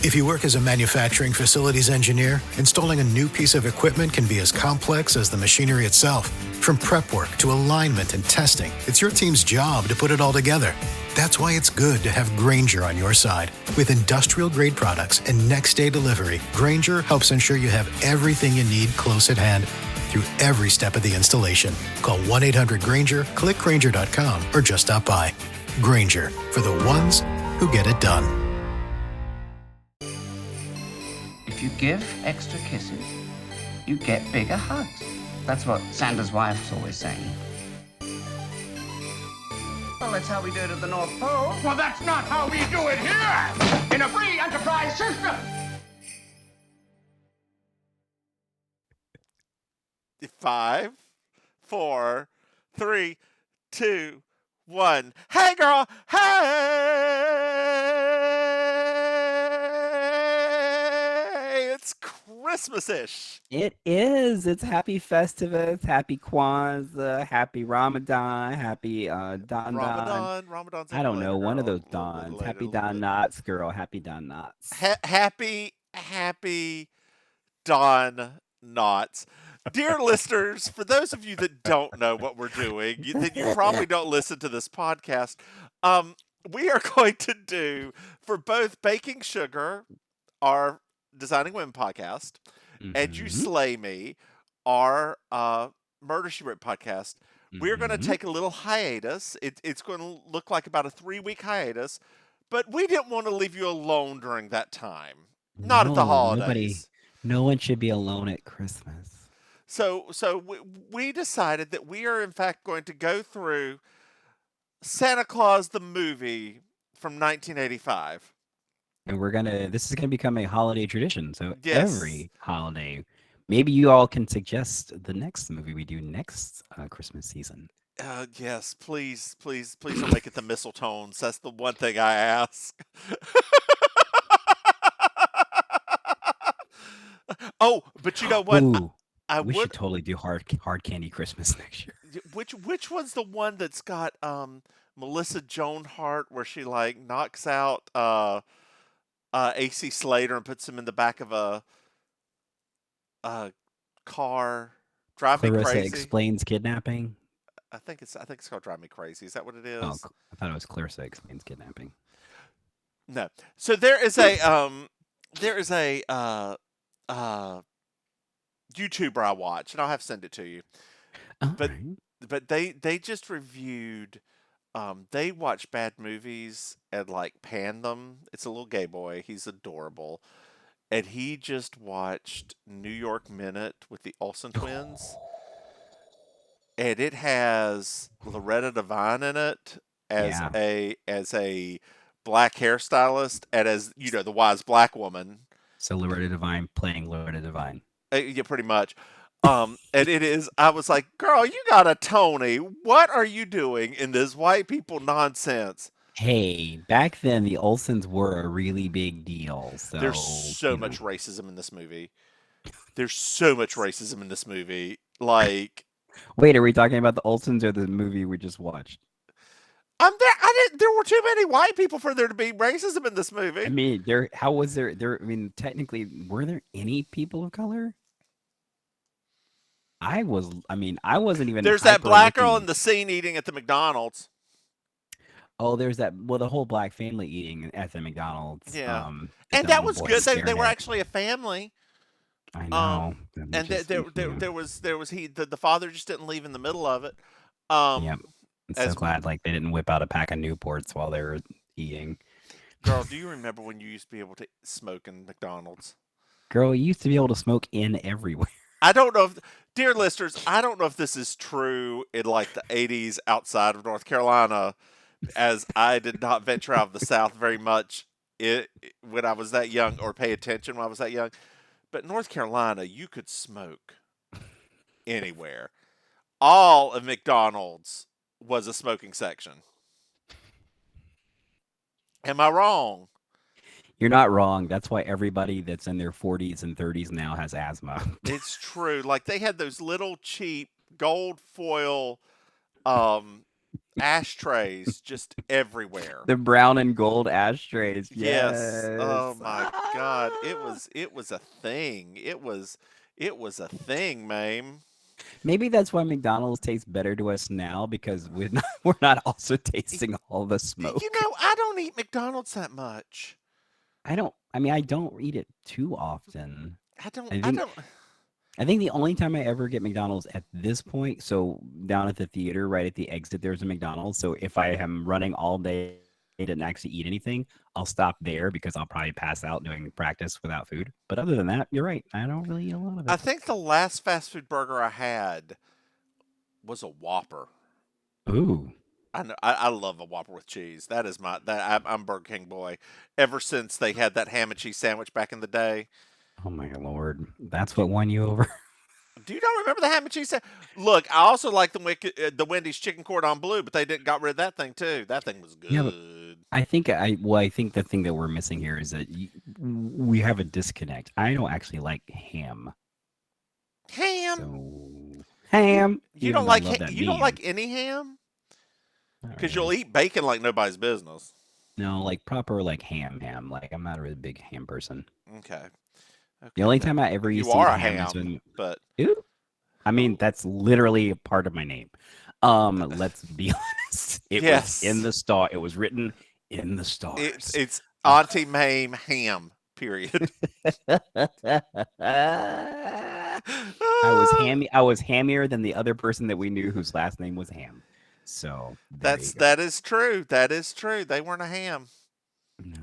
If you work as a manufacturing facilities engineer, installing a new piece of equipment can be as complex as the machinery itself. From prep work to alignment and testing, it's your team's job to put it all together. That's why it's good to have Grainger on your side. With industrial-grade products and next-day delivery, Grainger helps ensure you have everything you need close at hand through every step of the installation. Call 1-800-GRAINGER, click Grainger.com, or just stop by. Grainger, for the ones who get it done. If you give extra kisses, you get bigger hugs. That's what Santa's wife's always saying. Well, that's how we do it at the North Pole. Well, that's not how we do it here! In a free enterprise system! 5, 4, 3, 2, 1. Hey, girl! Hey! It's Christmas-ish. It is. It's happy Festivus, happy Kwanzaa, happy Ramadan, happy Don. Ramadan's I don't know, later, one of girl. those Dons. Later, Happy a little Don bit. Knots, girl. Happy Don Knots. Happy Don Knots. Dear listeners, for those of you that don't know what we're doing, then you probably don't listen to this podcast. We are going to do, for both Baking Sugar, our Designing Women podcast, and You Slay Me, our Murder, She Wrote podcast, we're going to take a little hiatus. It's going to look like about a 3-week hiatus, but we didn't want to leave you alone during that time. Not at the holidays. No one should be alone at Christmas. So we decided that we are in fact going to go through Santa Claus the movie from 1985. And this is gonna become a holiday tradition. So Yes. every holiday, maybe you all can suggest the next movie we do next Christmas season. Yes, please don't make it the Mistletones. That's the one thing I ask. Oh, but you know what? Ooh, I we would. should totally do hard candy Christmas next year. Which one's the one that's got Melissa Joan Hart where she like knocks out AC Slater and puts him in the back of a car? Drive Me Clarissa Crazy. Explains Kidnapping. I think it's called Drive Me Crazy. Is that what it is? Oh, I thought it was Clarissa Explains Kidnapping. No. So there is a YouTuber I watch, and I'll have to send it to you. But they just reviewed. They watch bad movies and like pan them. It's a little gay boy. He's adorable, and he just watched New York Minute with the Olsen twins, and it has Loretta Devine in it as a black hairstylist, and as you know, the wise black woman. So Loretta Devine playing Loretta Devine. Yeah, pretty much. And it is. I was like, "Girl, you got a Tony. What are you doing in this white people nonsense?" Hey, back then the Olsens were a really big deal. So There's so much racism in this movie. There's so much racism in this movie. Like, wait, are we talking about the Olsens or the movie we just watched? There were too many white people for there to be racism in this movie. I mean, how was there? I mean, technically, were there any people of color? I wasn't even. There's that black girl in the scene eating at the McDonald's. Oh, there's that. Well, the whole black family eating at the McDonald's. Yeah, and that was good. They were actually a family. I know. And there was the father just didn't leave in the middle of it. Yeah, I'm so glad like they didn't whip out a pack of Newports while they were eating. Girl, do you remember when you used to be able to smoke in McDonald's? Girl, you used to be able to smoke in everywhere. I don't know dear listeners, I don't know if this is true in like the 80s outside of North Carolina, as I did not venture out of the South very much when I was that young, or pay attention when I was that young. But North Carolina, you could smoke anywhere. All of McDonald's was a smoking section. Am I wrong? You're not wrong. That's why everybody that's in their 40s and 30s now has asthma. It's true. Like they had those little cheap gold foil ashtrays just everywhere. The brown and gold ashtrays. Yes. Yes. Oh my God. It was a thing. It was a thing, Mame. Maybe that's why McDonald's tastes better to us now because we're not also tasting all the smoke. I don't eat McDonald's that much. I don't eat it too often. I don't. I I think don't. I think the only time I ever get McDonald's at this point, so down at the theater, right at the exit, there's a McDonald's. So if I am running all day and didn't actually eat anything, I'll stop there because I'll probably pass out doing practice without food. But other than that, you're right. I don't really eat a lot of I it. think the last fast food burger I had was a Whopper. Ooh. I know. I love a Whopper with cheese. That is I'm Burger King boy. Ever since they had that ham and cheese sandwich back in the day. Oh my Lord. That's what won you over. Do you not remember the ham and cheese? Look, I also like the Wendy's chicken cordon bleu, but they got rid of that thing too. That thing was good. Yeah, but I think the thing that we're missing here is that we have a disconnect. I don't actually like ham. Ham. So ham. You even don't though I like love that you don't meme. like any ham Not because really. you'll eat bacon like nobody's business. No, like proper like ham. Like I'm not a really big ham person. Okay. The only time I ever used You to are eat a ham is ham, when but Ew. I mean, that's literally a part of my name. Let's be honest. It was in yes, the star. It was written in the stars. it's Auntie Maim ham. Period. I was hammier than the other person that we knew whose last name was Ham. So there you go. That is true. That is true. They weren't a ham. No,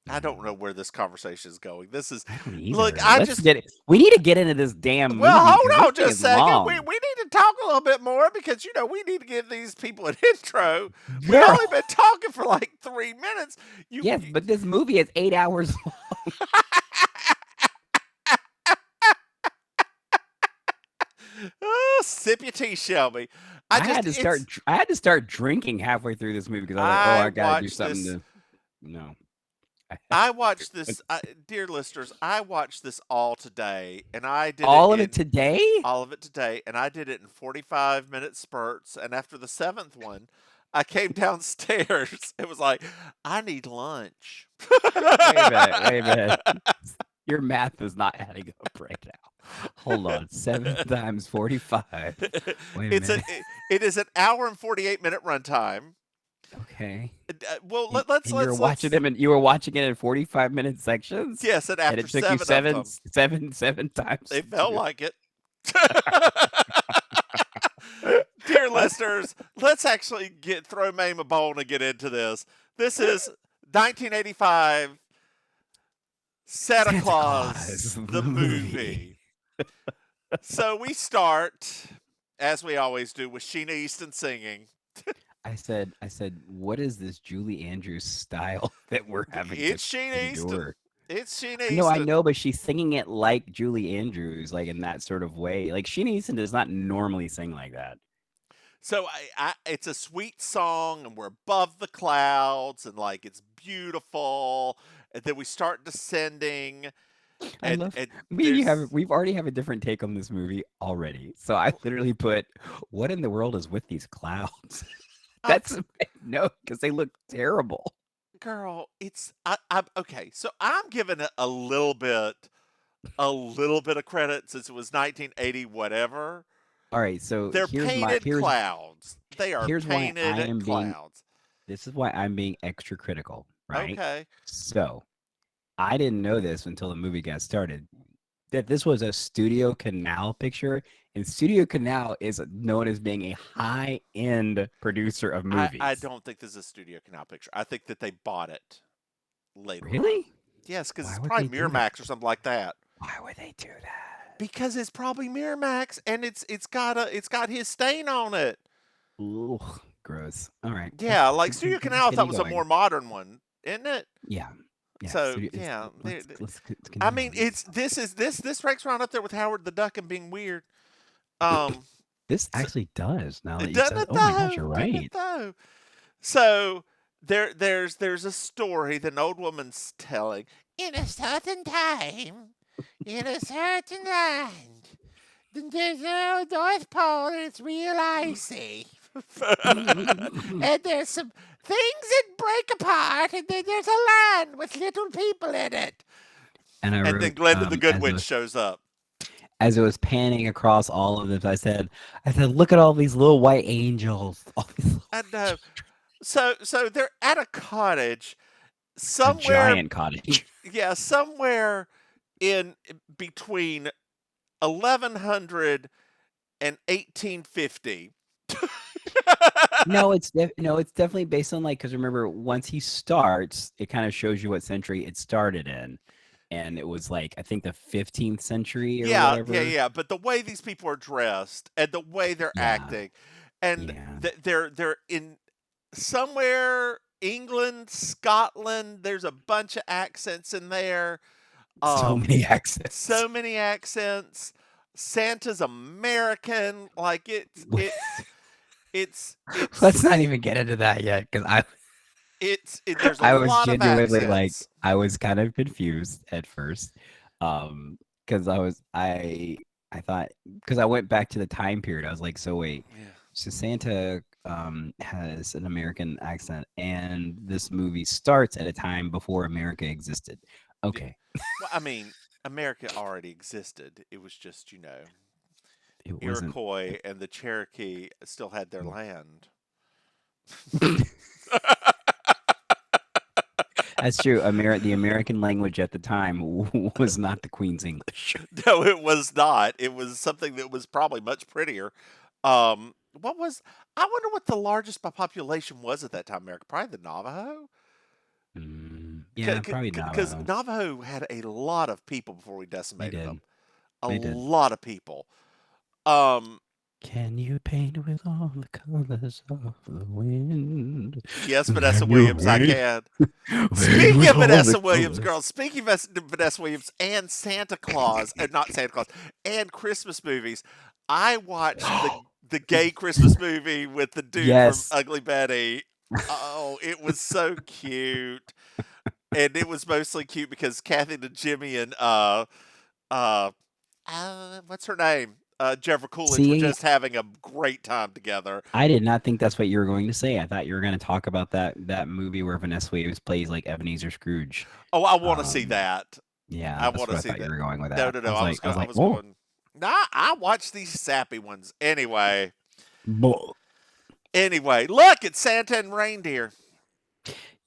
I don't know where this conversation is going. This is I don't either. look. Let's get it. We need to get into this damn Well, movie. hold 'cause on this thing just a is second. long. We need to talk a little bit more because we need to give these people an intro. We've Girl. only been talking for like 3 minutes. Yes, but this movie is 8 hours long. Oh, sip your tea, Shelby. I had to start drinking halfway through this movie because I was like, oh, I gotta do watched something this- to. No. I watched this, dear listeners. I watched this all today, and I did All of in- it today? all of it today, and I did it in 45-minute spurts. And after the 7th one, I came downstairs. It was like, I need lunch. Wait a minute. Your math is not adding up right now. Hold on. 7 times 45. Wait a minute. It is an hour and 48-minute runtime. Okay. Well, And let's you were watching it in 45-minute sections? yes, and And after it took you 7 of them, seven times. they to felt do it. like it. Dear listeners, let's actually throw Mame a bone and get into this. This is 1985 Santa Claus, the movie. So we start, as we always do, with Sheena Easton singing. I said, what is this Julie Andrews style that we're having It's to Sheena Easton. endure? It's Sheena Easton. No, I know, but she's singing it like Julie Andrews, like in that sort of way. Like Sheena Easton does not normally sing like that. So it's a sweet song, and we're above the clouds, and like it's beautiful. And then we start descending. I love we've already have a different take on this movie already. So I literally put, what in the world is with these clouds? That's no, because they look terrible. Girl, it's I'm okay. So I'm giving it a little bit of credit since it was 1980, whatever. All right, so They're painted clouds. They are here's why I am painted being- clouds. This is why I'm being extra critical, right? Okay. So I didn't know this until the movie got started, that this was a Studio Canal picture, and Studio Canal is known as being a high-end producer of movies. I don't think this is a Studio Canal picture. I think that they bought it later. Really? Yes, because Why it's would probably they do that? Miramax or something like that. Why would they do that? Because it's probably Miramax, and it's got his stain on it. Ooh, gross. All right. Yeah, like Studio Canal, I thought was a going. more modern one, isn't it? Yeah. So, Studio- yeah, let's I mean, continue. this ranks right up there with Howard the Duck and being weird. This actually does. Now that you Doesn't said, it oh my gosh, though? you're Doesn't right. it though? So there's a story that an old woman's telling. In a certain time, in a certain land, there's a North Pole and it's real icy. And there's some things that break apart, and then there's a land with little people in it. And I And wrote, then Glenda the Good Witch shows up. as it was panning across all of them, I said, look at all these little white angels. All these little I know. So they're at a cottage a somewhere. giant cottage. Yeah, somewhere in between 1100 and 1850. No, it's definitely based on because remember once he starts, it kind of shows you what century it started in, and it was I think the 15th century or Yeah, whatever. yeah. But the way these people are dressed and the way they're Yeah, acting, and yeah. they're in somewhere England, Scotland. There's a bunch of accents in there. So many accents. So many accents. Santa's American. Like it's Let's not even get into that yet, because there's a I was lot of genuinely accents. I was kind of confused at first, because I thought, because I went back to the time period. I was like, so wait, Yeah. so Santa has an American accent, and this movie starts at a time before America existed. Okay, Well, I mean, America already existed. It was just, it wasn't. Iroquois and the Cherokee still had their land. That's true. The American language at the time was not the Queen's English. No, it was not. It was something that was probably much prettier. What was? I wonder what the largest by population was at that time. America, probably the Navajo. Yeah, probably Because Navajo. Navajo had a lot of people before we They decimated did. them. A They did. lot of people. Um, Can you paint with all the colors of the wind? yes, Vanessa Can you Williams, I paint- can. paint Speaking with of all the Vanessa Williams, colors? girls, speaking of Vanessa Williams and Santa Claus, not Santa Claus, and Christmas movies, I watched the gay Christmas movie with the dude Yes. from Ugly Betty. Oh, it was so cute. And it was mostly cute because Kathy and Jimmy and what's her name? Jennifer Coolidge were See, just having a great time together. I did not think that's what you were going to say. I thought you were going to talk about that movie where Vanessa Williams plays like Ebenezer Scrooge. Oh, I want to see that. Yeah, I that's want where to I see thought that. you were going with No, that. no, no. I was like, going. Nah, I watch these sappy ones anyway. Anyway, look, it's Santa and reindeer.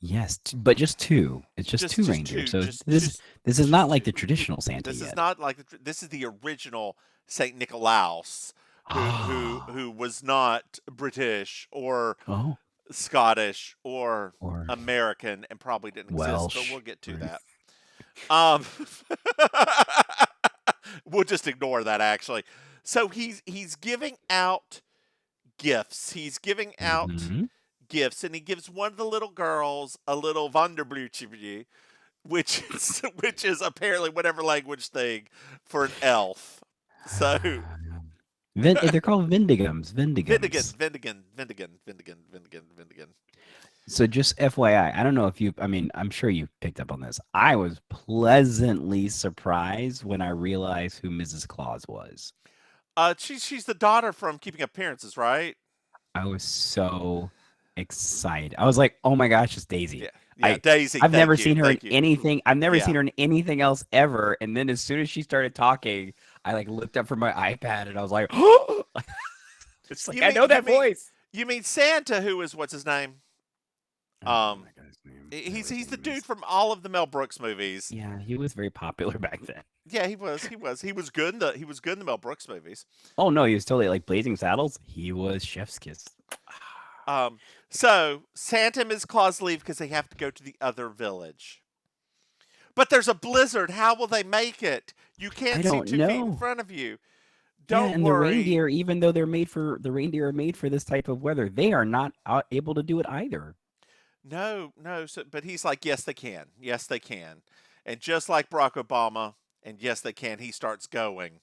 Yes, but just two. It's just two reindeer. So this is not like the traditional Santa This yet. is not like this is the original Saint Nicolaus, who was not British or Oh, Scottish or or American and probably didn't exist. But Welsh. we'll get to Right. that. We'll just ignore that actually. So he's giving out gifts. He's giving out Mhm. gifts, and he gives one of the little girls a little Wonderblutje, which is apparently whatever language thing for an elf. So They're called Vendigums. Vindigan. So just FYI, I don't know if I'm sure you picked up on this. I was pleasantly surprised when I realized who Mrs. Claus was. She's the daughter from Keeping Appearances, right? I was so excited. I was like, "Oh my gosh, it's Daisy." Yeah, Daisy. I've never thank you, seen her in thank you. anything. I've never Yeah. seen her in anything else ever. And then as soon as she started talking, I looked up from my iPad and I was like, "Oh!" It's like, I know that voice. You mean Santa? Who is what's his name? Oh my God, his name. He's the dude from all of the Mel Brooks movies. Yeah, he was very popular back then. Yeah, he was good in the Mel Brooks movies. Oh no, he was totally like Blazing Saddles. He was Chef's Kiss. So Santa and Ms. Claus leave because they have to go to the other village. But there's a blizzard. How will they make it? You can't see don't 2 feet in know. front of you. Yeah, Don't and worry. the reindeer, even though the reindeer are made for this type of weather, they are not able to do it either. No. But he's like, yes, they can. Yes, they can. And just like Barack Obama, and yes, they can, he starts going.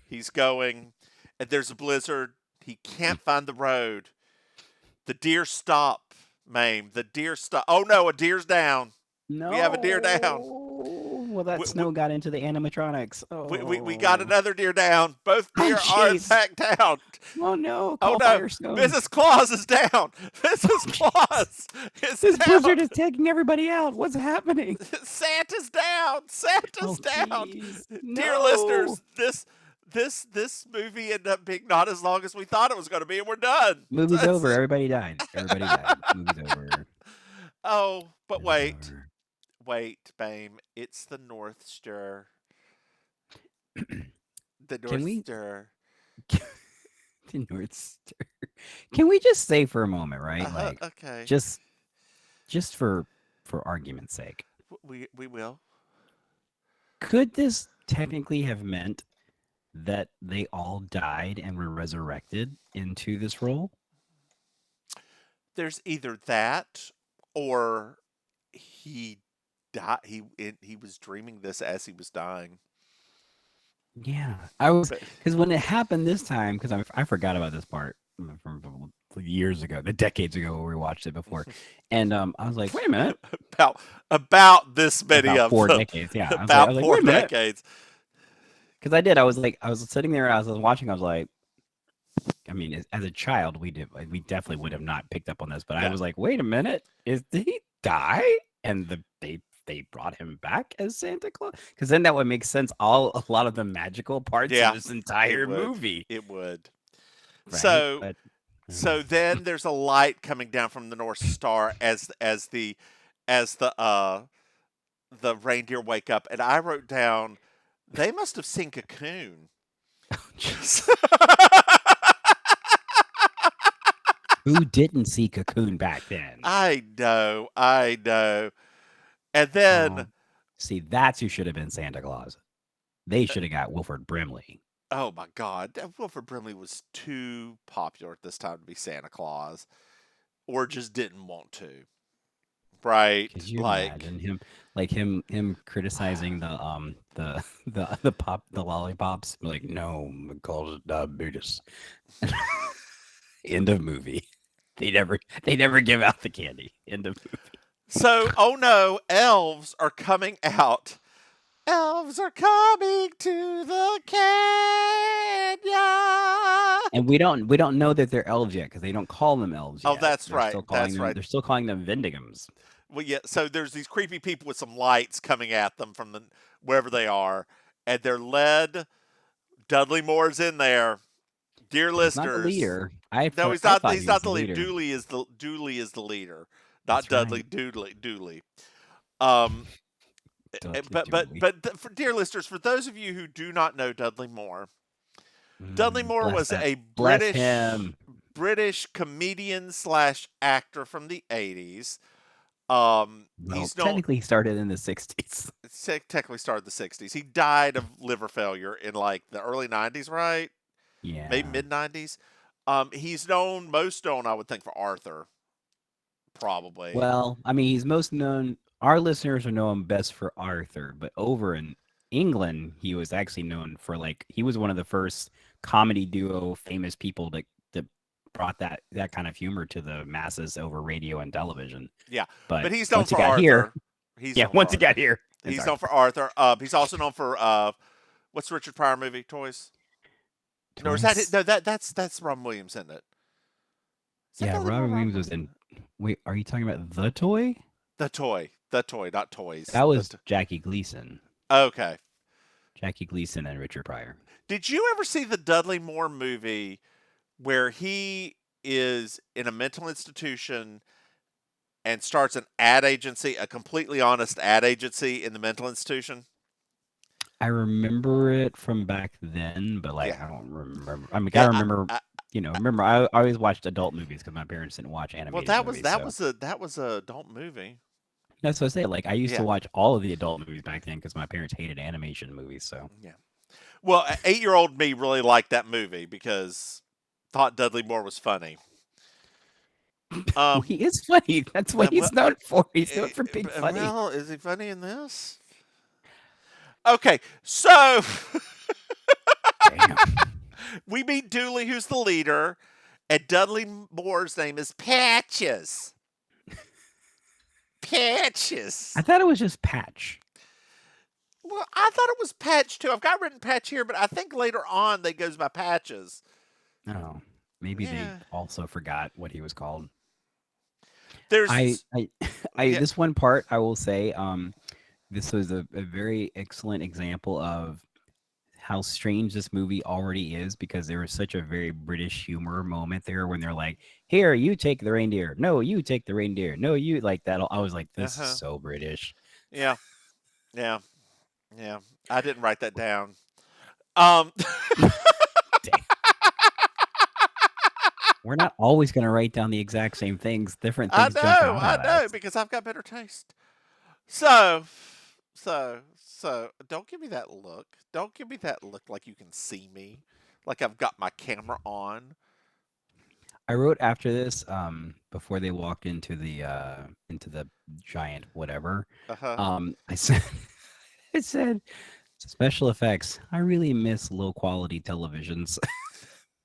He's going, and there's a blizzard. He can't find the road. The deer stop, Maim. The deer stop. Oh, no, a deer's down. No, We have a deer down. Well, that we, snow got into the animatronics. we got Oh. another deer down. Both deer are in jeez. fact down. Oh no! Oh Call no, Firestone. Mrs. Claus is down. Mrs. jeez. Claus is This down. blizzard is taking everybody out. What's happening? Santa's down. Santa's Oh, down. jeez. Dear No. listeners, this movie ended up being not as long as we thought it was going to be, and we're done. Movie's That's over. it. Everybody died. Everybody died. Movie's over. Oh, but Movie's wait, Maim. It's the North Star. The Can North we- Star. The North Star. Can we just say for a moment, right? Like, Okay. just for argument's sake, We will. could this technically have meant that they all died and were resurrected into this role? There's either that or he died. He was dreaming this as he was dying. Yeah, I was, But- because when it happened this time, because I forgot about this part from years ago, the decades ago where we watched it before, and I was like, wait a minute, About this many about of 4 them. decades, yeah, I was About like, 4 wait a minute, decades. because I was sitting there, I was watching, I was like, I mean, as a child, we definitely would have not picked up on this, but I Yeah. was like, wait a minute, did he die? And they brought him back as Santa Claus, because then that would make sense. A lot of the magical parts Yeah, of this entire would. movie. It would. Right? So But- So then there's a light coming down from the North Star as the reindeer wake up, and I wrote down they must have seen Cocoon. Who didn't see Cocoon back then? I know. And then See, that's who should have been Santa Claus. They should have got Wilford Brimley. oh my God, Wilford Brimley was too popular at this time to be Santa Claus, or just didn't want to. Right? Could you imagine him criticizing the lollipops? Like, no, it calls it diabetes. End of movie. They never give out the candy. End of movie. So, oh no, elves are coming out. Elves are coming to the canyon. And we don't know that they're elves yet because they don't call them elves yet. Oh, that's They're right. still calling That's them, right. They're still calling them Vendigums. Well, yeah. So there's these creepy people with some lights coming at them from wherever they are, and they're led. Dudley Moore's in there. Dear He's listeners, not the leader. no, he's not. He's not the leader. Dooley is the leader, not That's Dudley. right. Dooley. Dudley But Dooley. for dear listeners, for those of you who do not know Dudley Moore, Dudley Moore Bless was that- a bless him. British comedian / actor from the 80s. Well, He's known, technically he started in the 60s. technically started the 60s. He died of liver failure in like the early 90s, right? Yeah. Maybe mid 90s. He's most known, I would think, for Arthur. Probably. Well, I mean, he's most known. Our listeners know him best for Arthur, but over in England, he was actually known for he was one of the first comedy duo famous people that brought that kind of humor to the masses over radio and television. Yeah, but he's known once for he got Arthur. here, He's yeah, known for once he Arthur. got here, He's known for Arthur. He's also known for what's the Richard Pryor movie? Toys. No, is that Toys? no? That's Robin Williams, isn't it? Is that Yeah, Dudley Robin Moore? Williams was in. Wait, are you talking about The Toy? The toy, not toys. That was Jackie Gleason. Okay. Jackie Gleason and Richard Pryor. Did you ever see the Dudley Moore movie where he is in a mental institution and starts an ad agency, a completely honest ad agency in the mental institution? I remember it from back then, but Yeah. I don't remember. I mean, Yeah, I remember. I- Remember, I always watched adult movies because my parents didn't watch animated Well, that movies. was a adult movie. That's what I say. I used Yeah. to watch all of the adult movies back then because my parents hated animation movies. So Yeah. Well, 8-year-old me really liked that movie because thought Dudley Moore was funny. well, he is funny. That's what he's known for. He's known for being funny. Well, is he funny in this? Okay, so Damn. we meet Dooley, who's the leader, and Dudley Moore's name is Patches. Patches. I thought it was just Patch. Well, I thought it was Patch too. I've got written Patch here, but I think later on they goes by Patches. Oh, maybe they Yeah. also forgot what he was called. I, There's I, yeah. this one part I will say, this was a very excellent example of how strange this movie already is because there was such a very British humor moment there when they're like, "Here, you take the reindeer. No, you take the reindeer. No, you like that." I was like, "This is Uh-huh. so British." Yeah. Yeah. Yeah. I didn't write that down. Um Dang. We're not always going to write down the exact same things. Different things jump out I at know us. because I've got better taste. So don't give me that look. Don't give me that look like you can see me, like I've got my camera on. I wrote after this, before they walked into the giant whatever. Uh-huh. I said, I said, special effects. I really miss low quality televisions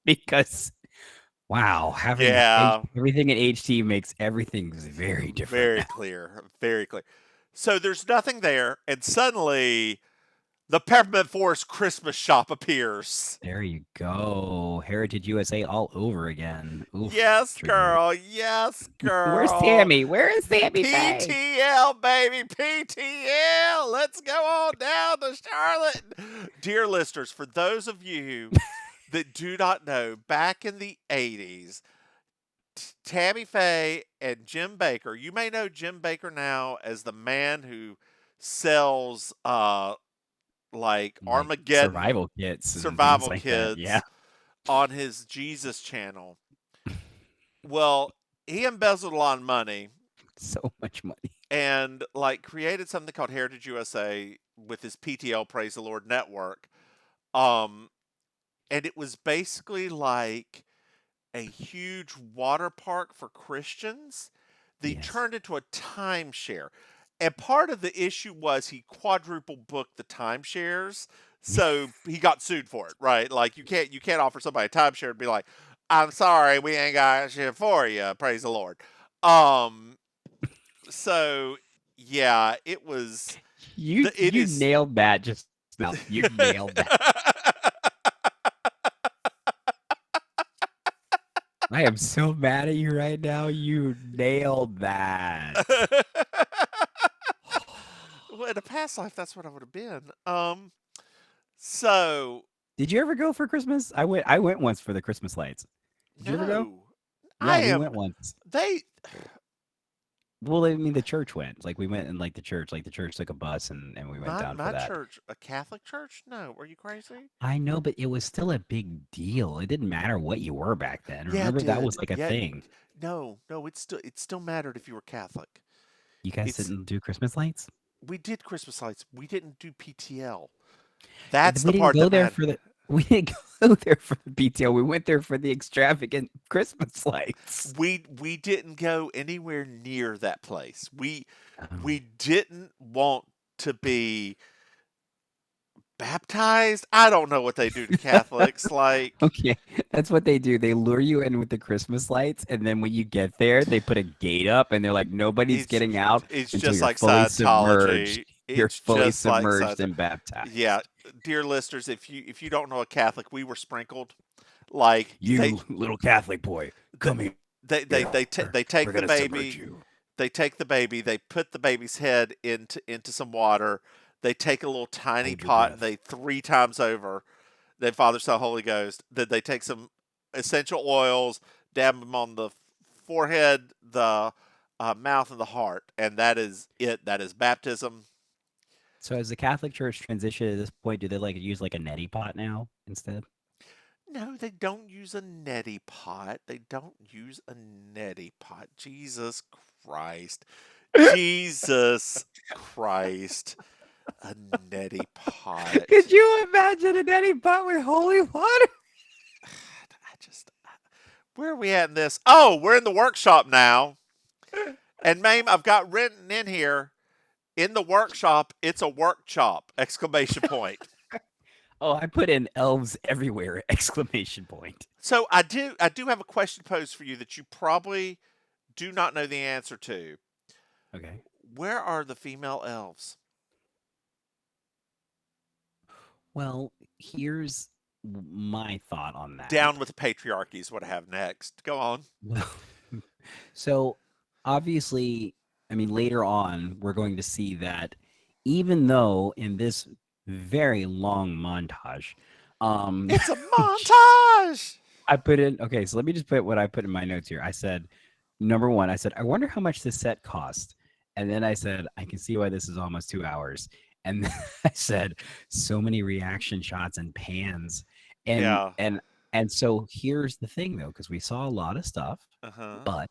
because wow, having Yeah, everything in HD makes everything very different very now. clear, very clear. So there's nothing there, and suddenly the Peppermint Forest Christmas shop appears. There you go. Heritage USA all over again. Oof, Yes, trigger. girl. Yes, Where's girl. Tammy? Where is Tammy Faye? PTL, baby. PTL. Let's go on down to Charlotte. Dear listeners, for those of you that do not know, back in the 80s, Tammy Faye and Jim Baker, you may know Jim Baker now as the man who sells like Like Armageddon survival kits and things survival like that. Yeah. kits on his Jesus channel. Well, he embezzled a lot of money So much money. and like created something called Heritage USA with his PTL Praise the Lord network. Um and it was basically like a huge water park for Christians. They Yes. turned into a timeshare. And part of the issue was he quadruple booked the timeshares. So he got sued for it, right? Like you can't offer somebody a timeshare and be like, I'm sorry, we ain't got shit for you. Praise the Lord. Um so yeah, it was it You is nailed that just now. You nailed that. I am so mad at you right now. You nailed that. well, in a past life, that's what I would have been. So Did you ever go for Christmas? I went once for the Christmas lights. Did you ever go? no, I Yeah, we am. went once. They Well, I mean, the church went. Like we went in like the church took a bus and we went down for my that. church, a Catholic church? No, are you crazy? I know, but it was still a big deal. It didn't matter what you were back then. Yeah, it Remember that was did. like a Yeah, thing. no, it still mattered if you were Catholic. You guys It's didn't do Christmas lights? we did Christmas lights. We didn't do PTL. And That's we the didn't part go that there mattered. for the we didn't go there for the BTO. We went there for the extravagant Christmas lights. We didn't go anywhere near that place. Oh. We didn't want to be baptized. I don't know what they do to Catholics. Like Okay, that's what they do. They lure you in with the Christmas lights, and then when you get there, they put a gate up, and they're like, nobody's it's getting out it's until just you're like fully submerged. Scientology. You're It's fully just like submerged Scientology. and baptized. Yeah, dear listeners, if you don't know a Catholic, we were sprinkled. Like You little Catholic boy, they come here. they take We're the gonna submerge baby. you. They take the baby. They put the baby's head into some water. They take a little tiny Hold your pot and breath. they three times over. Then Father, Son, Holy Ghost. Then they take some essential oils, dab them on the forehead, the mouth, and the heart, and that is it. That is baptism. So has the Catholic Church transitioned at this point? Do they like use like a neti pot now instead? No, they don't use a neti pot. They don't use a neti pot. Jesus Christ. Jesus Christ. A neti pot. Could you imagine a neti pot with holy water? I just. Where are we at in this? Oh, we're in the workshop now. And Maim, I've got written in here, in the workshop, it's a work chop! Exclamation point. Oh, I put in elves everywhere! Exclamation point. So I do have a question posed for you that you probably do not know the answer to. Okay. Where are the female elves? Well, here's my thought on Down that. with the patriarchy is what I have next. Go on. Well, so obviously, I mean, later on, we're going to see that even though in this very long montage, um, It's a montage. I put in, okay, so let me just put what I put in my notes here. I said, number one, I said, I wonder how much this set cost. And then I said, I can see why this is almost 2 hours. And then I said, so many reaction shots and pans. And Yeah. and and so here's the thing though, because we saw a lot of stuff, Uh-huh. but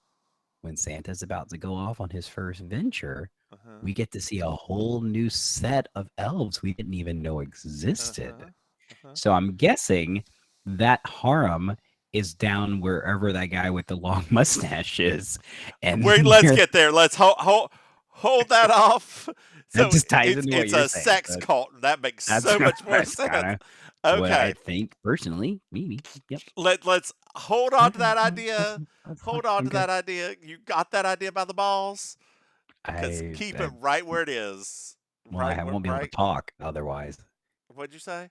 when Santa's about to go off on his first venture, Uh-huh. we get to see a whole new set of elves we didn't even know existed. Uh-huh. Uh-huh. So I'm guessing that harem is down wherever that guy with the long mustache is, and Wait, let's get there. Let's hold that off. that So just ties it's into what it's you're a saying. sex cult, and that makes That's so much more that's sense. kind of what I Okay, think personally. Maybe. Yep. let's hold on to Okay. that No, idea. that's fine. Hold on I'm to good. that idea. You got that idea by the balls? Because I, keep it I right where it is. well, Right where won't be able to right. talk otherwise. What'd you say?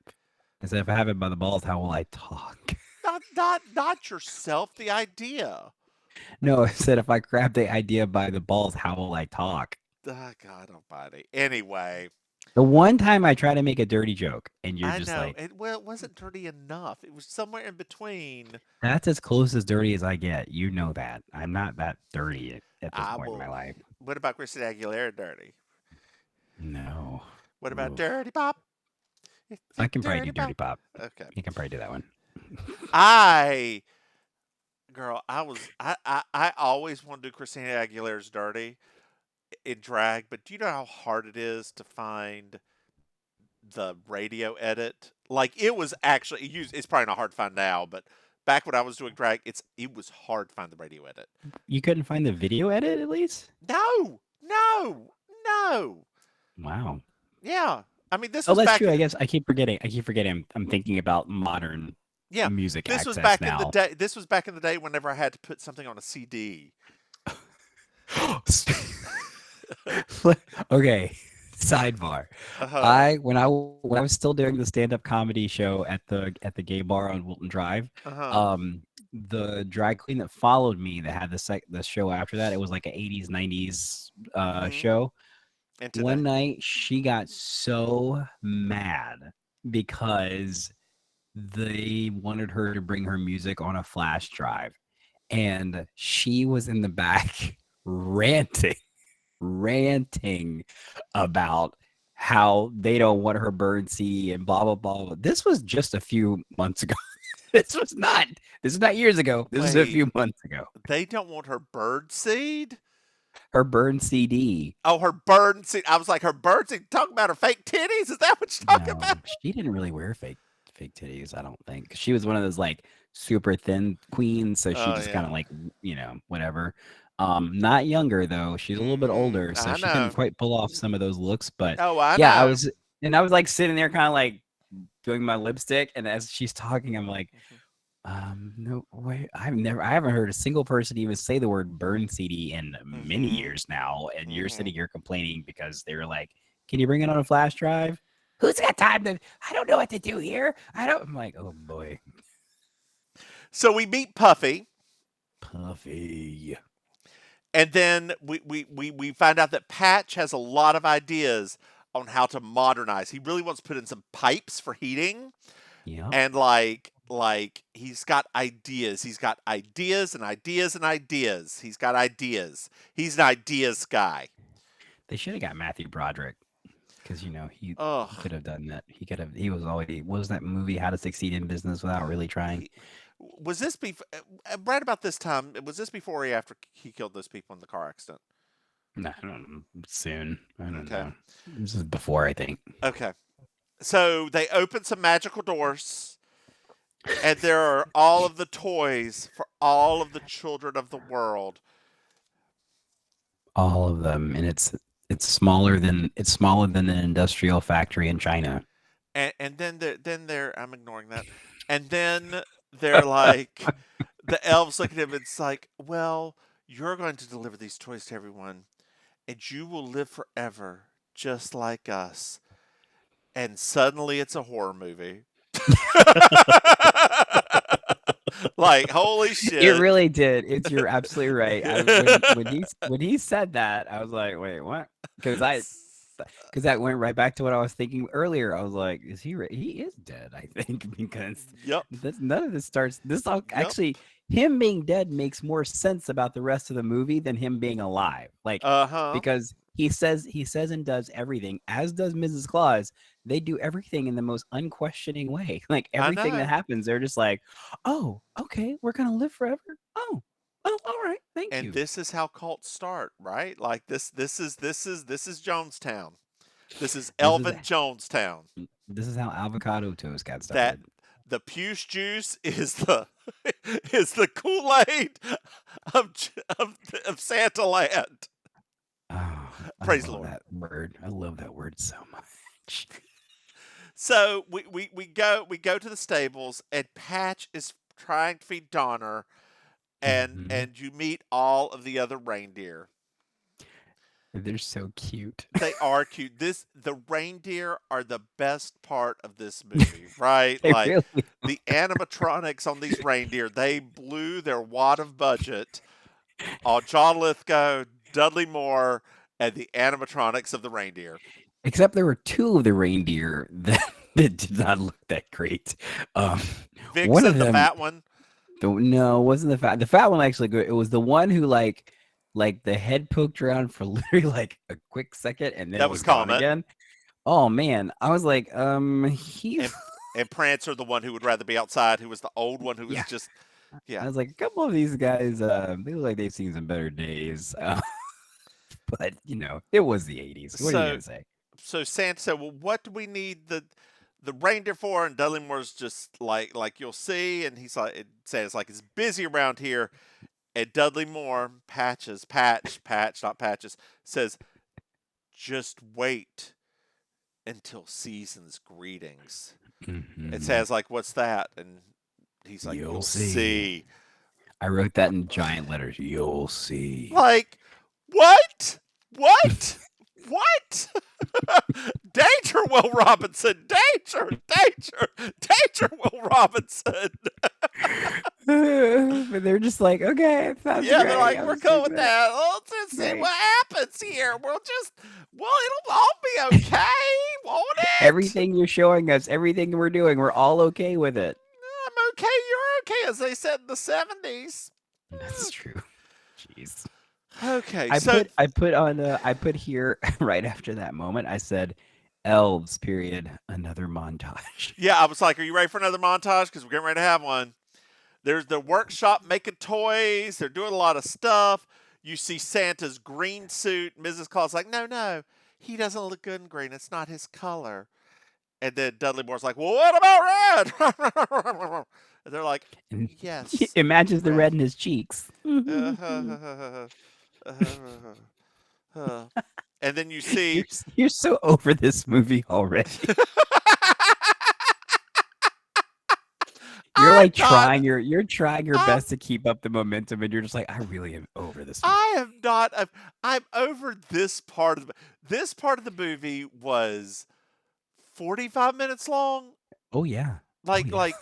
I said if I have it by the balls, how will I talk? Not yourself. The idea. No, I said if I grab the idea by the balls, how will I talk? God Almighty. Anyway, The one time I try to make a dirty joke, and you're I just know like, it wasn't dirty enough. It was somewhere in between. that's as close as dirty as I get. You know that. I'm not that dirty at this I point in my will. life. What about Christina Aguilera dirty? No. What about Oof. Dirty Pop? It's I a can probably do Dirty Dirty Pop. Pop. Okay. You can probably do that one. I girl, I always want to do Christina Aguilera's dirty in drag, but do you know how hard it is to find the radio edit? Like it was actually it's probably not hard to find now, but back when I was doing drag, it was hard to find the radio edit. You couldn't find the video edit at least? No, no, no. Wow. Yeah. I mean, this Oh, was that's back. true. I guess I keep forgetting. I'm thinking about modern Yeah, music this was access back in the now. day. This was back in the day whenever I had to put something on a CD. Okay. Sidebar. Uh-huh. When I was still doing the stand-up comedy show at the gay bar on Wilton Drive, Uh-huh. the drag queen that followed me that had the show after that, it was like an 80s, 90s Mhm. show. And today. One night she got so mad because they wanted her to bring her music on a flash drive. And she was in the back ranting about how they don't want her bird CD and blah blah blah. This was just a few months ago. This is not years ago. This is a Wait, few months ago. they don't want her bird seed? Her burn CD. Oh, her bird seed. I was like, her bird seed. Talking about her fake titties? Is that what you're talking No, about? she didn't really wear fake titties, I don't think. She was one of those like super thin queens, so she Oh just kind yeah. of like, whatever. Not younger though. She's a little bit older, so I she couldn't know. quite pull off some of those looks, but Oh, I yeah, know. I was like sitting there kind of like doing my lipstick, and as she's talking, I'm like, Mhm. no, wait, I haven't heard a single person even say the word burn CD in many Mhm. years now, and you're Mhm. sitting here complaining because they were like, "Can you bring it on a flash drive?" Who's got time to? I don't know what to do here. I don't. I'm like, oh boy, So we meet Puffy, Puffy. and then we find out that Patch has a lot of ideas on how to modernize. He really wants to put in some pipes for heating. Yep. And like he's got ideas. He's got ideas and ideas and ideas. He's got ideas. He's an ideas guy. They should have got Matthew Broderick because he Ugh. could have done that. He could have. He was already. What was that movie? How to Succeed in Business Without Really Trying. He, was this right about this time? Was this before or after he killed those people in the car accident? No, I don't know. Soon. I don't Okay. know. This is before, I think. Okay. So they open some magical doors, and there are all of the toys for all of the children of the world. All of them, and it's smaller than an industrial factory in China. And then they're I'm ignoring that. And then they're like the elves look at him and it's like, well, you're going to deliver these toys to everyone, and you will live forever just like us. and suddenly it's a horror movie. Like, holy shit. It really did. You're absolutely right. When he said that, I was like, wait, what? Because that went right back to what I was thinking earlier. I was like, is he? He is dead, I think, because Yep. none of this starts. This all Yep. actually, him being dead makes more sense about the rest of the movie than him being alive. Like, because he says and does everything, as does Mrs. Claus. They do everything in the most unquestioning way. Like everything that happens, they're just like, oh, okay, we're gonna live forever. Oh, all right, thank you. And this is how cults start, right? Like this is Jonestown. This is Elvin Jonestown. This is how avocado toast got started. The puce juice is the Kool-Aid of Santa Land. Oh, Praise I love Lord. that word. I love that word so much. So we go to the stables, and Patch is trying to feed Donner, and you meet all of the other reindeer. They're so cute. They are cute. The reindeer are the best part of this movie, right? They Like really the animatronics on these reindeer, they blew their wad of budget on John Lithgow, Dudley Moore, and the animatronics of the reindeer. Except there were two of the reindeer that did not look that great. Vixen, one of them, the fat one. No, it wasn't the fat. The fat one actually good. It was the one who like the head poked around for literally like a quick second, and then That it was was gone Comet. again. Oh man, I was like, he's. And Prancer, the one who would rather be outside, who was the old one, who was just, I was like, a couple of these guys, they look like they've seen some better days. But it was the 80s. What are you gonna say? So Santa said, "Well, what do we need the reindeer for?" And Dudley Moore's just like you'll see, and he's like, Santa's like, it's busy around here. And Dudley Moore, Patch, not Patches, says, "Just wait until season's greetings." And Santa's like, "What's that?" And he's like, "You'll see." I wrote that in giant letters. You'll see. Like, what? What? What? Danger, Will Robinson! Danger! Will Robinson! But they're just like, okay, that's Yeah, great. they're like, we're cool with that. Let's just see what happens here. It'll all be okay, won't it? Everything you're showing us, everything we're doing, we're all okay with it. I'm okay, you're okay, as they said in the 70s. That's true. Jeez. Okay, I put here right after that moment, I said, elves, period, another montage. Yeah, I was like, are you ready for another montage? Because we're getting ready to have one. There's the workshop making toys. They're doing a lot of stuff. You see Santa's green suit. Mrs. Claus like, no, he doesn't look good in green. It's not his color. And then Dudley Moore's like, well, what about red? And they're like, yes. It matches the red in his cheeks. And then you see you're so over this movie already. You're like trying your best to keep up the momentum, and you're just like, I really am over this movie. I am not. I'm over this part of the movie was 45 minutes long. Oh yeah. Like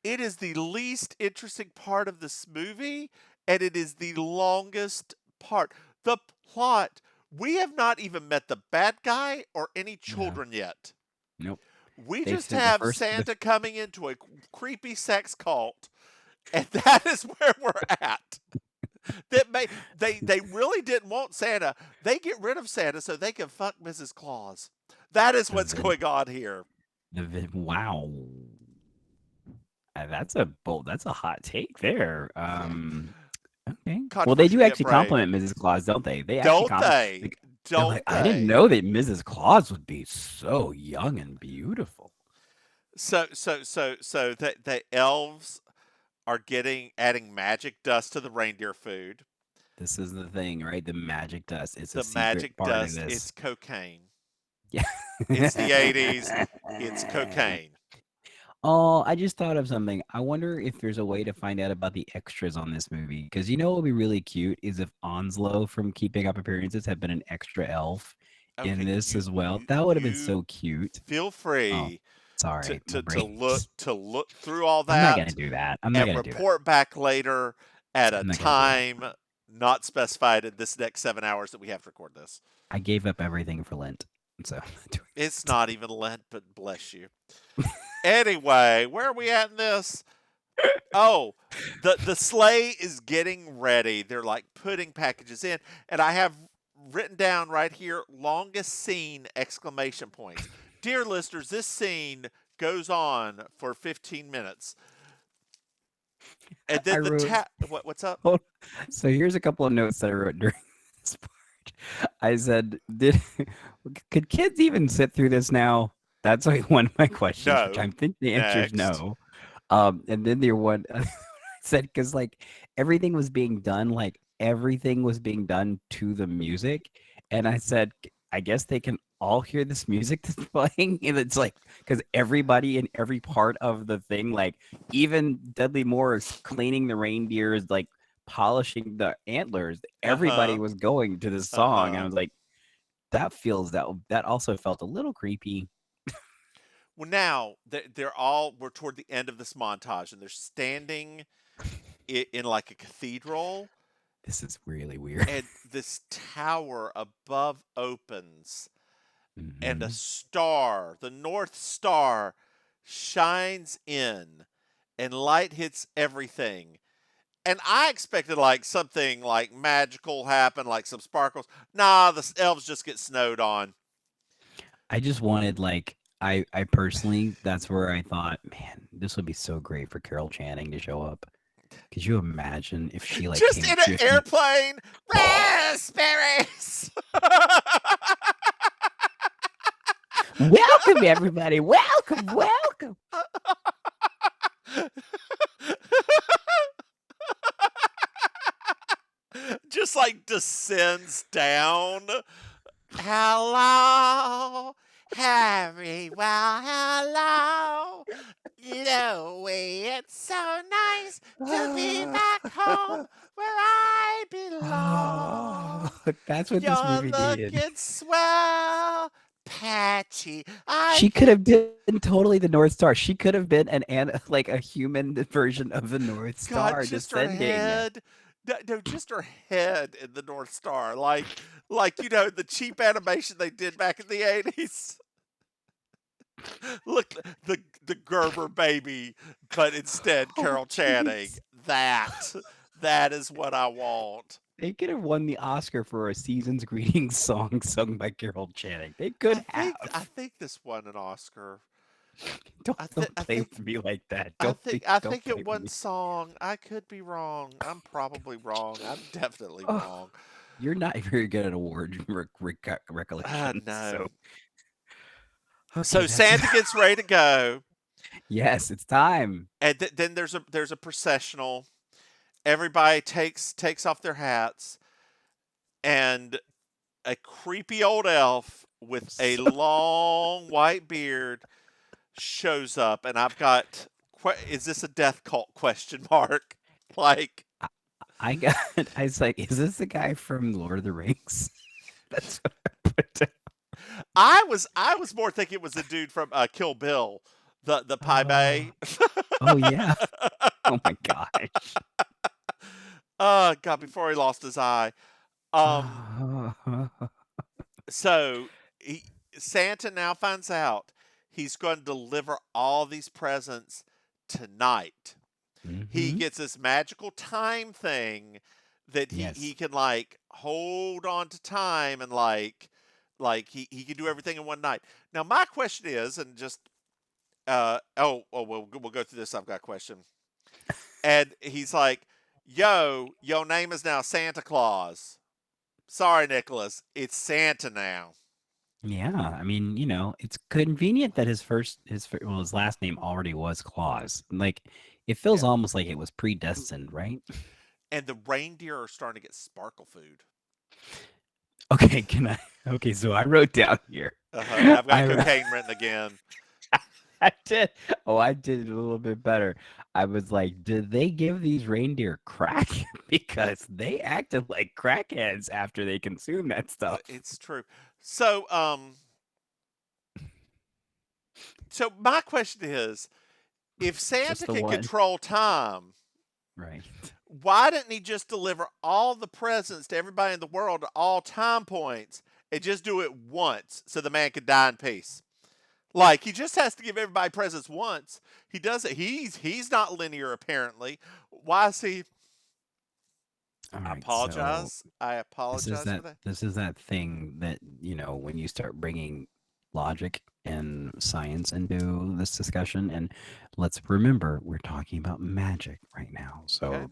it is the least interesting part of this movie, and it is the longest part. The plot. We have not even met the bad guy or any children yet. Nope. We just have Santa coming into a creepy sex cult, and that is where we're at. They really didn't want Santa. They get rid of Santa so they can fuck Mrs. Claus. That is what's going on here. Wow. That's a hot take there. Okay. Well, they do actually compliment Mrs. Claus, don't they? Don't they? I didn't know that Mrs. Claus would be so young and beautiful. So the elves are adding magic dust to the reindeer food. This is the thing, right? The magic dust. It's the magic part dust. Of this. It's cocaine. Yeah. It's the 80s. It's cocaine. Oh, I just thought of something. I wonder if there's a way to find out about the extras on this movie. Because what would be really cute is if Onslow from Keeping Up Appearances had been an extra elf in Okay, this you as well. you That would have been you so cute. feel Oh, free sorry, my to brain. look through all I'm not gonna that do that. I'm not and gonna do that. report back later at a I'm not gonna do that. time not specified in this next 7 hours that we have to record this. I gave up everything for Lent, so I'm not doing It's that. not even Lent, but bless you. Anyway, where are we at in this? Oh, the sleigh is getting ready. They're like putting packages in, and I have written down right here longest scene exclamation points. Dear listeners, this scene goes on for 15 minutes. And I then wrote. what's up? Hold- So here's a couple of notes that I wrote during this part. I said, "Did could kids even sit through this now?" That's like one of my questions, which No. I think the answer is Next. no. And then there one I said because like everything was being done to the music, and I said, I guess they can all hear this music that's playing, and it's like because everybody in every part of the thing, like even Dudley Moore is cleaning the reindeers, like polishing the antlers. Everybody Uh-huh. was going to this song, and I Uh-huh. was like, that also felt a little creepy. Well, now we're toward the end of this montage, and they're standing in like a cathedral, This is really weird. and this tower above opens, and a Mhm. star, the North Star, shines in, and light hits everything. And I expected like something like magical happen, like some sparkles. Nah, the elves just get snowed on. I just wanted like I personally that's where I thought, man, this would be so great for Carol Channing to show up. Could you imagine if she like Just came in an drifting? airplane. Raspberries. Welcome everybody, welcome. Just like descends down. Hello, Harry. Well, hello, Louie. It's so nice to be back home where I belong. That's what this You're movie needed. looking swell, Patchy. I She could can have been totally the North Star. She could have been like a human version of the North God, Star just her descending. head. No, just her head in the North Star, like the cheap animation they did back in the 80s. Look, the Gerber baby, but instead Oh, Carol Channing. jeez. That is what I want. They could have won the Oscar for a season's greetings song sung by Carol Channing. They could I have. think this won an Oscar. Don't I don't I play think with me like that. I Don't think play it with won me. song. I could be wrong. I'm probably wrong. I'm definitely Oh, wrong. you're not very good at award recollections. No. So okay, So that's Santa gets ready to go, yes, it's time. and then there's a processional. Everybody takes off their hats, and a creepy old elf with a So long white beard shows up, and I've got is this a death cult question mark? Like I, I got. I was like, is this the guy from Lord of the Rings? That's what I put down. I was more thinking it was the dude from Kill Bill, the Pai Oh, Mei. oh yeah. Oh my gosh. God, before he lost his eye. Um, so he, Santa now finds out he's going to deliver all these presents tonight. He Mm-hmm. gets this magical time thing that he Yes. can like hold on to time and he can do everything in one night. Now my question is, and just we'll go through this. I've got a question. And he's like, "Yo, your name is now Santa Claus. Sorry, Nicholas, it's Santa now." Yeah. I mean, it's convenient that his last name already was Claus. Like, it feels Yeah. almost like it was predestined, right? And the reindeer are starting to get sparkle food. Okay, can I? Okay, so I wrote down here. And I've got I wrote- cocaine written again. I did. Oh, I did it a little bit better. I was like, did they give these reindeer crack? Because they acted like crackheads after they consumed that stuff. It's true. So, so my question is, if Santa the can one. control time, Right. why didn't he just deliver all the presents to everybody in the world at all time points and just do it once so the man could die in peace? Like he just has to give everybody presents once. He does it. He's not linear apparently. Why is he? All I right. So apologize. I this is apologize for that that. this is that thing that, when you start bringing logic and science into this discussion, and let's remember we're talking about magic right now. Okay. So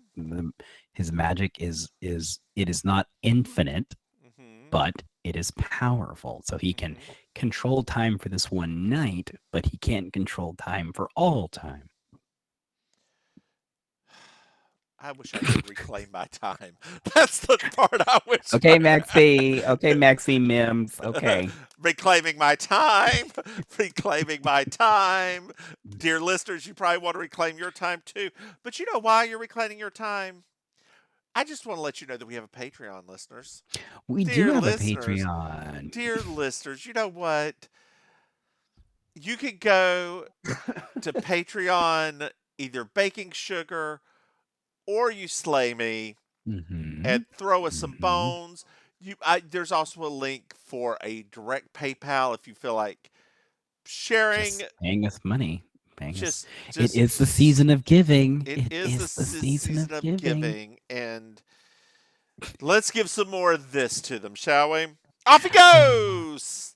his magic it is not infinite, Mhm. but it is powerful. So he can Mhm. control time for this one night, but he can't control time for all time. I wish I could reclaim my time. That's the part I wish. Okay, Maxie. Okay, Maxie Mims. Okay. Reclaiming my time. Reclaiming my time. Dear listeners, you probably want to reclaim your time too. But you know why you're reclaiming your time? I just want to let you know that we have a Patreon, listeners. We do Dear have a listeners, Patreon. dear listeners, you know what? You can go to Patreon, either Baking Sugar or You Slay Me, Mm-hmm. and throw us some Mm-hmm. bones. There's also a link for a direct PayPal if you feel like sharing. Just paying us money. Paying us. Just, It just is the season of giving. it It is the is the season season of of giving. giving, and let's give some more of this to them, shall we? Off he goes.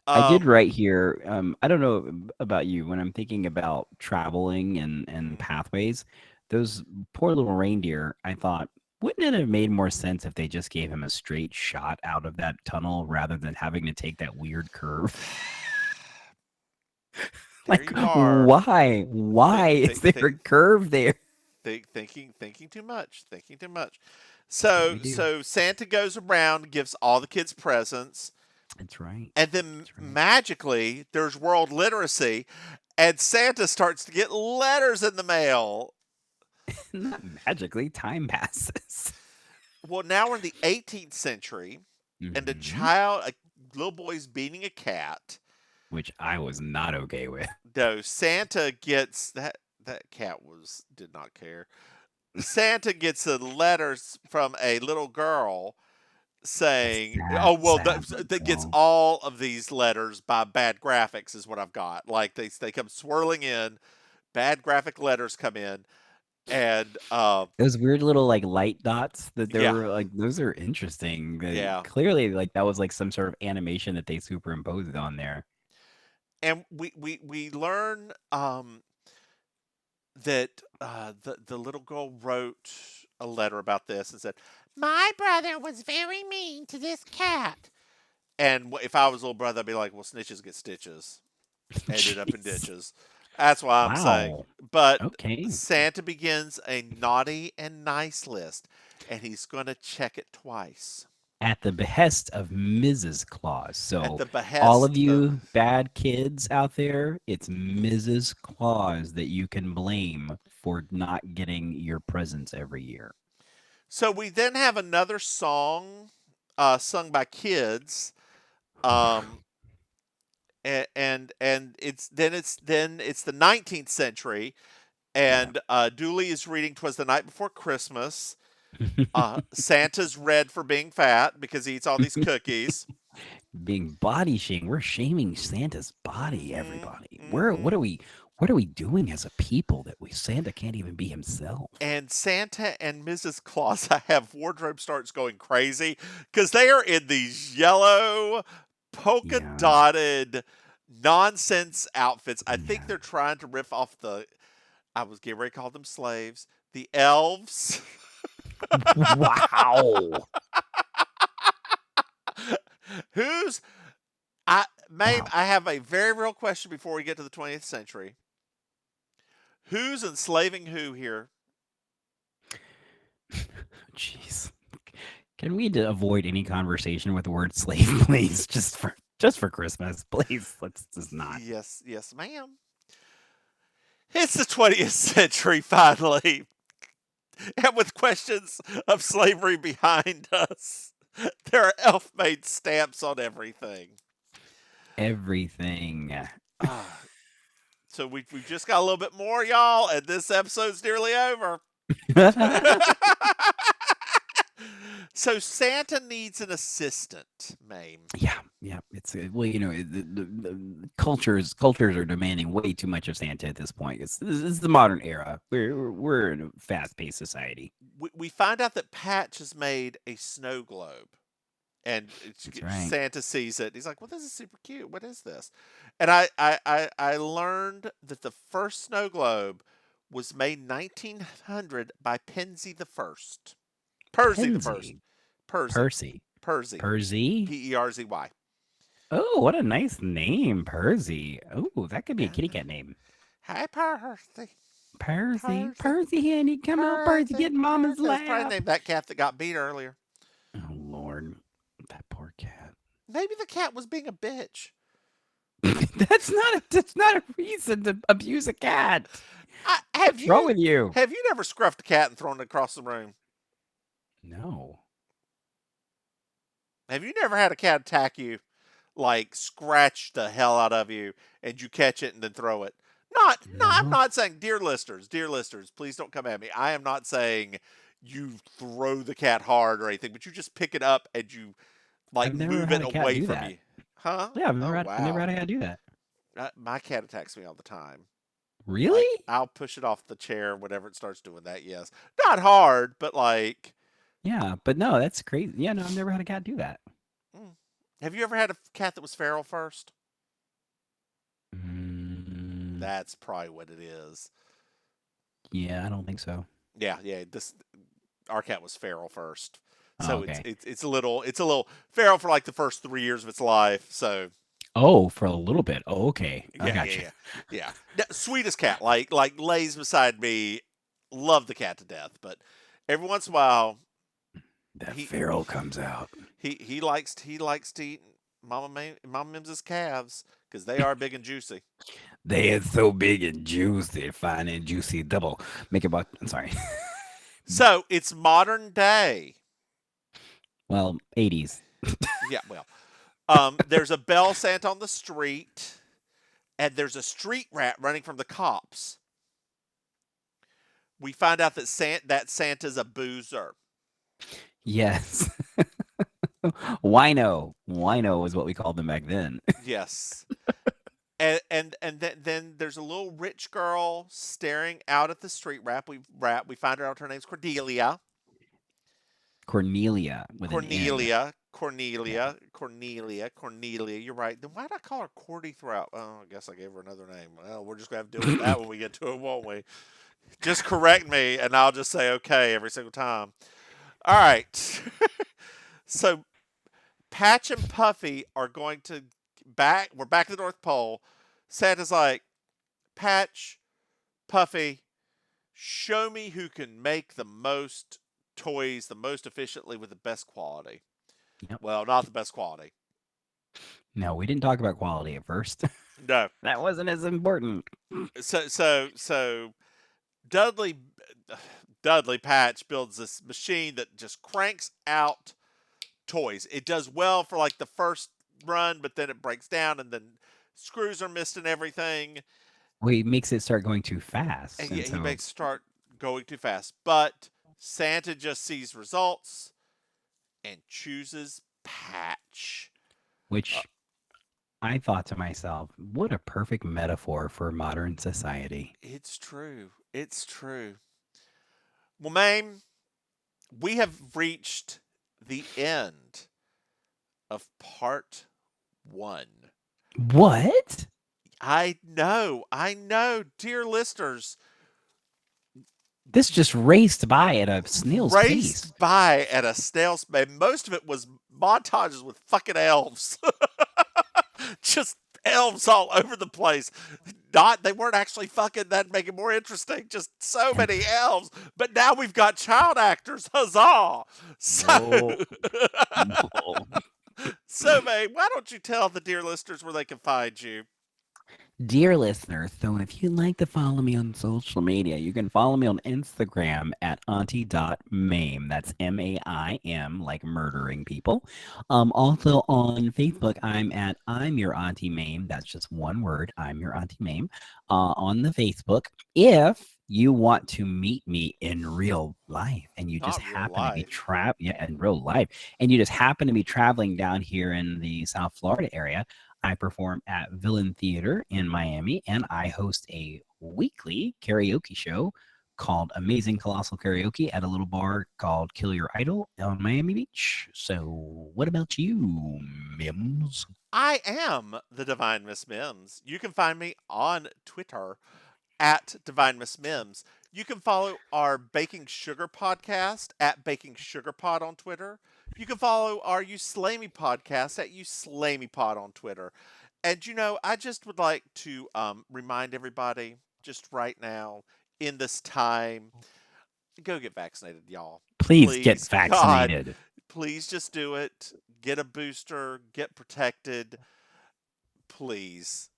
I did Um, write here. I don't know about you. When I'm thinking about traveling and mhm. pathways, those poor little reindeer. I thought, wouldn't it have made more sense if they just gave him a straight shot out of that tunnel rather than having to take that weird curve? There Like, you are. why? Why Think, is think, there think, a curve there? thinking too much. Thinking too much. That's what So, we do. so Santa goes around, gives all the kids presents. That's right. And then That's right. magically, there's world literacy, and Santa starts to get letters in the mail. Not magically, time passes. Well, now we're in the 18th century, and Hmm. a little boy's beating a cat. Which I was not okay with. No, Santa gets that cat did not care. Santa gets a letter from a little girl A saying, sad, "Oh well, sad little that gets girl. all of these letters by bad graphics," is what I've got. Like they come swirling in, bad graphic letters come in, and Those weird little like light dots that they yeah, were like, those are interesting. yeah, Clearly, like that was like some sort of animation that they superimposed on there. and we learn that the little girl wrote a letter about this and said, "My brother was very mean to this cat." And if I was a little brother, I'd be like, "Well, snitches get stitches." Ended up in Jeez. ditches. That's why I'm saying. Wow. But Okay. Santa begins a naughty and nice list, and he's going to check it twice At the behest of Mrs. Claus. at So, the all of behest of. you bad kids out there, it's Mrs. Claus that you can blame for not getting your presents every year. So we then have another song sung by kids, um, and it's the 19th century, Yeah. and Dooley is reading "'Twas the Night Before Christmas." Santa's red for being fat because he eats all these cookies. Being body shaming. We're shaming Santa's body, Hmm. everybody. Hmm. What are we doing as a people that Santa can't even be himself? And Santa and Mrs. Claus have wardrobe starts going crazy because they are in these yellow, polka Yeah. dotted nonsense outfits. I think Yeah. they're trying to riff off I was getting ready to call them slaves, the elves. Wow. Who's, Maim, Wow. I have a very real question before we get to the 20th century. Who's enslaving who here? Jeez. Can we avoid any conversation with the word slave, please? Just for Christmas, please. Let's just not. Yes, yes, ma'am. It's the 20th century, finally. And with questions of slavery behind us. There are elf-made stamps on everything. Everything. Ah, so we've just got a little bit more, y'all, and this episode's nearly over. So Santa needs an assistant, Maim. Yeah. It's well, the cultures are demanding way too much of Santa at this point. This is the modern era. We're in a fast-paced society. We find out that Patch has made a snow globe. And That's right. Santa sees it. He's like, "Well, this is super cute. What is this?" And I learned that the first snow globe was made 1900 by Pensy the First. Persy the First. Percy. Persy. Percy. Perzy. Oh, what a nice name, Percy. Oh, that could be a kitty cat name. Hi, Persy. Percy, honey, come on, Percy, get in Mama's That's probably lap. named that cat that got beat earlier. Oh Lord, that poor cat. Maybe the cat was being a bitch. That's not a reason to abuse a cat. What's wrong with you? Have you never scruffed a cat and thrown it across the room? No. Have you never had a cat attack you, like scratch the hell out of you, and you catch it and then throw it? I'm not saying, dear listeners, please don't come at me. I am not saying you throw the cat hard or anything, but you just pick it up and you like move it away from you. Huh? Yeah, I've never had a cat do that. My cat attacks me all the time. Really? Like, I'll push it off the chair whenever it starts doing that. Yes, not hard, but like. Yeah, but no, that's crazy. Yeah, no, I've never had a cat do that. Have you ever had a cat that was feral first? That's probably what it is. Yeah, I don't think so. Yeah. Our cat was feral first, so okay. it's a little feral for like the first 3 years of its life. So. Oh, for a little bit. Oh, okay. I gotcha. Yeah. Sweetest cat, like lays beside me. Love the cat to death, but every once in a while, that feral comes out. He likes to eat Mama Mims's calves because they are big and juicy. They are so big and juicy, fine and juicy, double. Make it buck. I'm sorry. So it's modern day. Well, 80s. Yeah, well. There's a bell Santa on the street, and there's a street rat running from the cops. We find out that Santa's a boozer. Yes. Wino was what we called them back then. Yes. And then there's a little rich girl staring out at the street rat. We find out her name's Cordelia. Cornelia. Cornelia. You're right. Then why did I call her Cordy throughout? Oh, I guess I gave her another name. Well, we're just going to have to deal with that when we get to it, won't we? Just correct me, and I'll just say okay every single time. All right. So Patch and Puffy are going to we're back to the North Pole. Santa's like, Patch, Puffy, show me who can make the most toys the most efficiently with the best quality. Yep. Well, not the best quality. No, we didn't talk about quality at first. No. That wasn't as important. So Dudley Patch builds this machine that just cranks out toys. It does well for like the first run, but then it breaks down and then screws are missed and everything. Well, he makes it start going too fast. And he makes it start going too fast. But Santa just sees results and chooses Patch. Which I thought to myself, what a perfect metaphor for modern society. It's true. Well, Maim, we have reached the end of part 1. What? I know. Dear listeners. This just raced by at a snail's pace. Most of it was montages with fucking elves. Just elves all over the place. They weren't actually fucking. That'd make it more interesting. Just so many elves. But now we've got child actors. Huzzah! So, No. So, May, why don't you tell the dear listeners where they can find you? Dear listeners, so if you'd like to follow me on social media, you can follow me on Instagram at auntie.maim. That's MAIM, like murdering people. Also on Facebook, I'm your Auntie Maim. That's just one word. I'm your Auntie Maim. On the Facebook. If you want to meet me in real life and you just Not real happen to be life. in real life, and you just happen to be traveling down here in the South Florida area, I perform at Villain Theater in Miami, and I host a weekly karaoke show called Amazing Colossal Karaoke at a little bar called Kill Your Idol on Miami Beach. So, what about you, Mims? I am the Divine Miss Mims. You can find me on Twitter at Divine Miss Mims. You can follow our Baking Sugar podcast at Baking Sugar Pod on Twitter. You can follow our You Slay Me podcast at You Slay Me Pod on Twitter. And I just would like to remind everybody just right now in this time, go get vaccinated, y'all. Please get Please, God, vaccinated. please just do it. Get a booster. Get protected. Please.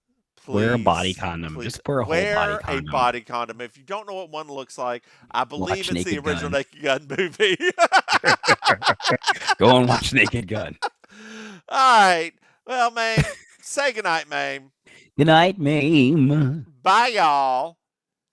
Wear a body Please, condom. please Just wear a whole body wear a condom. body condom. If you don't know what one looks like, I believe Watch it's the Naked original Gun. Naked Gun movie. Go and watch Naked Gun. All right. Well, Maim, say goodnight, Maim. Good night, Mame. Bye, y'all.